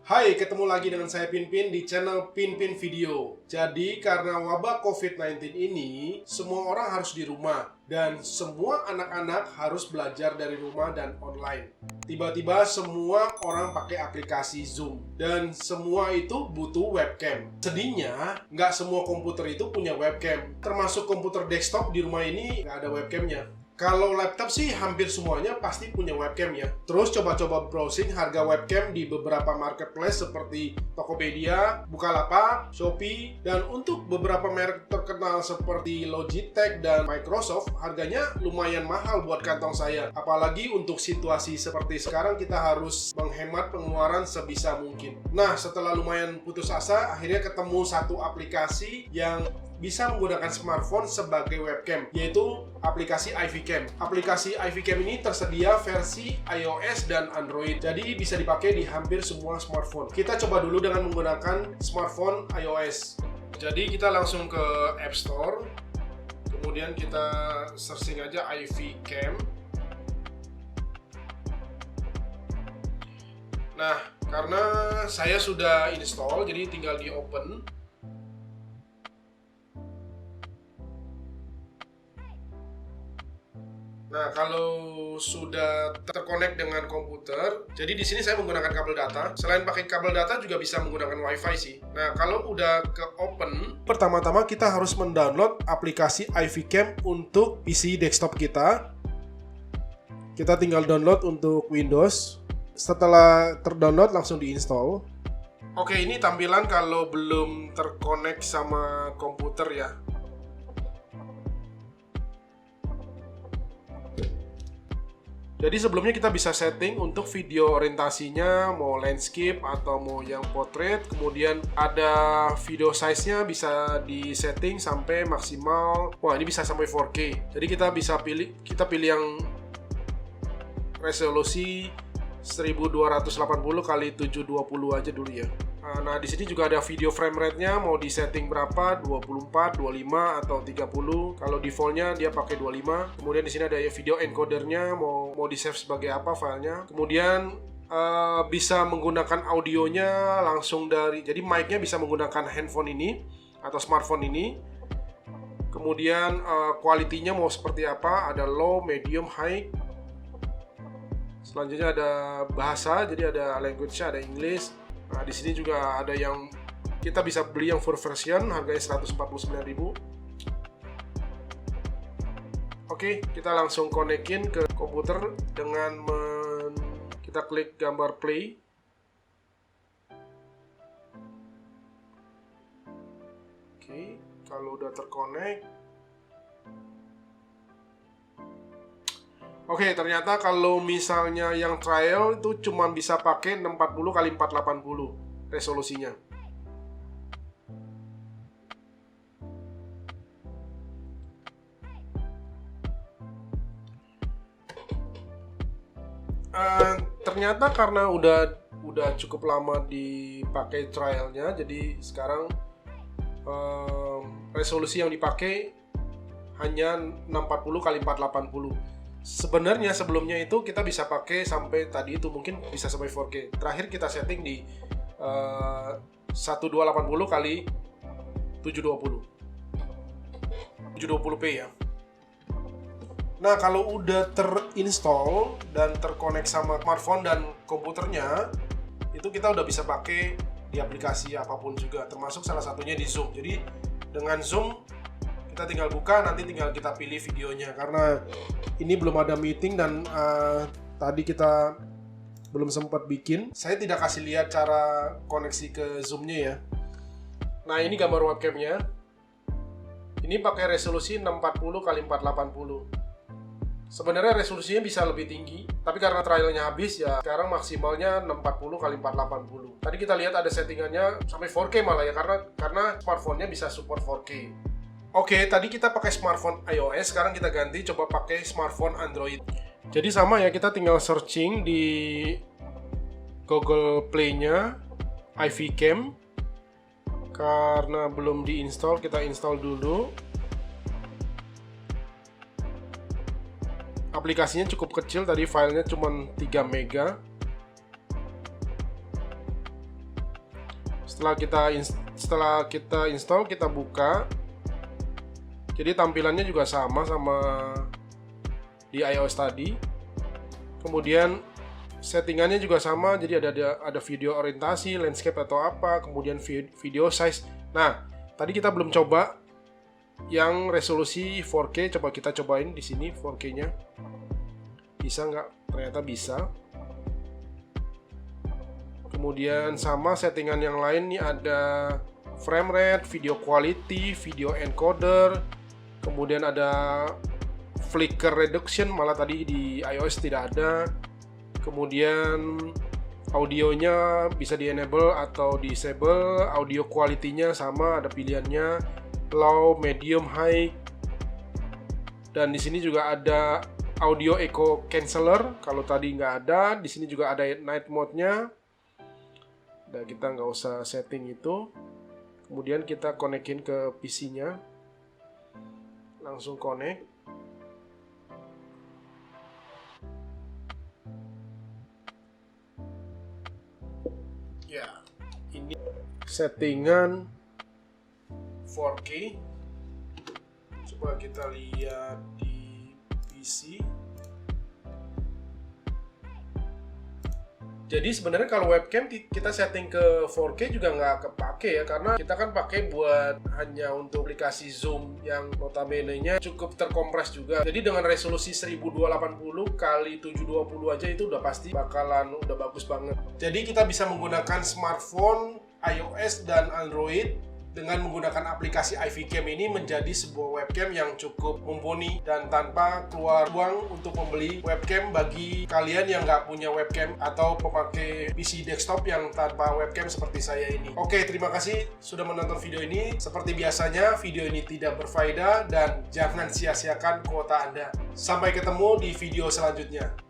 Hai, ketemu lagi dengan saya Pinpin di channel Pinpin Video. Jadi, karena wabah COVID-19 ini, semua orang harus di rumah. Dan semua anak-anak harus belajar dari rumah dan online. Tiba-tiba semua orang pakai aplikasi Zoom. Dan semua itu butuh webcam. Sedihnya, nggak semua komputer itu punya webcam. Termasuk komputer desktop di rumah ini nggak ada webcamnya. Kalau laptop sih hampir semuanya pasti punya webcam ya. Terus coba-coba browsing harga webcam di beberapa marketplace seperti Tokopedia, Bukalapak, Shopee, dan untuk beberapa merek terkenal seperti Logitech dan Microsoft, harganya lumayan mahal buat kantong saya. Apalagi untuk situasi seperti sekarang kita harus menghemat pengeluaran sebisa mungkin. Nah, setelah lumayan putus asa, akhirnya ketemu satu aplikasi yang bisa menggunakan smartphone sebagai webcam, yaitu aplikasi iVCam. Aplikasi iVCam ini tersedia versi iOS dan Android, jadi bisa dipakai di hampir semua smartphone. Kita coba dulu dengan menggunakan smartphone iOS. Jadi kita langsung ke App Store, kemudian kita searching aja iVCam. Nah, karena saya sudah install, jadi tinggal di open. Nah, kalau sudah terkonek dengan komputer, jadi di sini saya menggunakan kabel data. Selain pakai kabel data juga bisa menggunakan WiFi sih. Nah, kalau udah ke open, pertama-tama kita harus mendownload aplikasi iVCam untuk PC desktop kita. Kita tinggal download untuk Windows. Setelah terdownload langsung diinstal. Oke, ini tampilan kalau belum terkonek sama komputer ya. Jadi sebelumnya kita bisa setting untuk video orientasinya, mau landscape atau mau yang portrait. Kemudian ada video size-nya bisa di setting sampai maksimal. Wah, ini bisa sampai 4K. Jadi kita pilih yang resolusi 1280 x 720 aja dulu ya. Nah, di sini juga ada video frame rate-nya, mau di setting berapa, 24, 25 atau 30. Kalau default-nya dia pakai 25. Kemudian di sini ada video encoder-nya, mau di-save sebagai apa filenya. Kemudian bisa menggunakan audionya langsung dari, jadi mic-nya bisa menggunakan handphone ini atau smartphone ini. Kemudian quality-nya mau seperti apa, ada low, medium, high. Selanjutnya ada bahasa, jadi ada language-nya, ada English. Nah, di sini juga ada yang kita bisa beli yang full version, harganya 149.000. Oke, kita langsung konekin ke komputer dengan kita klik gambar play. Oke, kalau udah terkonek. Oke, ternyata kalau misalnya yang trial itu cuma bisa pakai 640 x 480 resolusinya. Ternyata karena udah cukup lama dipakai trialnya, jadi sekarang resolusi yang dipakai hanya 640 x 480. Sebenarnya sebelumnya itu kita bisa pakai sampai tadi itu mungkin bisa sampai 4K. Terakhir kita setting di 1280 x 720 720p ya. Nah, kalau udah terinstall dan terkonek sama smartphone dan komputernya, itu kita udah bisa pakai di aplikasi apapun juga, termasuk salah satunya di Zoom. Jadi dengan Zoom kita tinggal buka, nanti tinggal kita pilih videonya. Karena ini belum ada meeting dan tadi kita belum sempat bikin, saya tidak kasih lihat cara koneksi ke Zoom-nya ya. Nah, ini gambar webcamnya. Ini pakai resolusi 640 x 480. Sebenarnya resolusinya bisa lebih tinggi, tapi karena trialnya habis ya sekarang maksimalnya 640 x 480. Tadi kita lihat ada settingannya sampai 4K malah ya, karena smartphone-nya bisa support 4K. Oke, tadi kita pakai smartphone iOS, sekarang kita ganti coba pakai smartphone Android. Jadi sama ya, kita tinggal searching di Google Play-nya iVCam. Karena belum diinstal, kita install dulu. Aplikasinya cukup kecil, tadi filenya cuma 3 mega. Setelah kita install, kita buka. Jadi tampilannya juga sama di iOS tadi. Kemudian settingannya juga sama, jadi ada video orientasi, landscape atau apa, kemudian video size. Nah, tadi kita belum coba yang resolusi 4K, coba kita cobain di sini 4K-nya. Bisa nggak? Ternyata bisa. Kemudian sama settingan yang lain nih, ada frame rate, video quality, video encoder, kemudian ada flicker reduction, malah tadi di iOS tidak ada. Kemudian audionya bisa di-enable atau disable, audio quality-nya sama, ada pilihannya low, medium, high. Dan di sini juga ada audio echo canceller, kalau tadi nggak ada. Di sini juga ada night mode-nya. Dan kita nggak usah setting itu. Kemudian kita konekin ke PC-nya, langsung connect. Ya, ini settingan 4K. Coba kita lihat di PC. Jadi sebenarnya kalau webcam kita setting ke 4K juga nggak kepake ya, karena kita kan pakai buat hanya untuk aplikasi Zoom yang notabene-nya cukup terkompres juga. Jadi dengan resolusi 1280 kali 720 aja itu udah pasti bakalan udah bagus banget. Jadi kita bisa menggunakan smartphone, iOS dan Android dengan menggunakan aplikasi iVcam ini menjadi sebuah webcam yang cukup mumpuni dan tanpa keluar uang untuk membeli webcam bagi kalian yang nggak punya webcam atau pemakai PC desktop yang tanpa webcam seperti saya ini. Oke, terima kasih sudah menonton video ini. Seperti biasanya, video ini tidak berfaedah dan jangan sia-siakan kuota Anda. Sampai ketemu di video selanjutnya.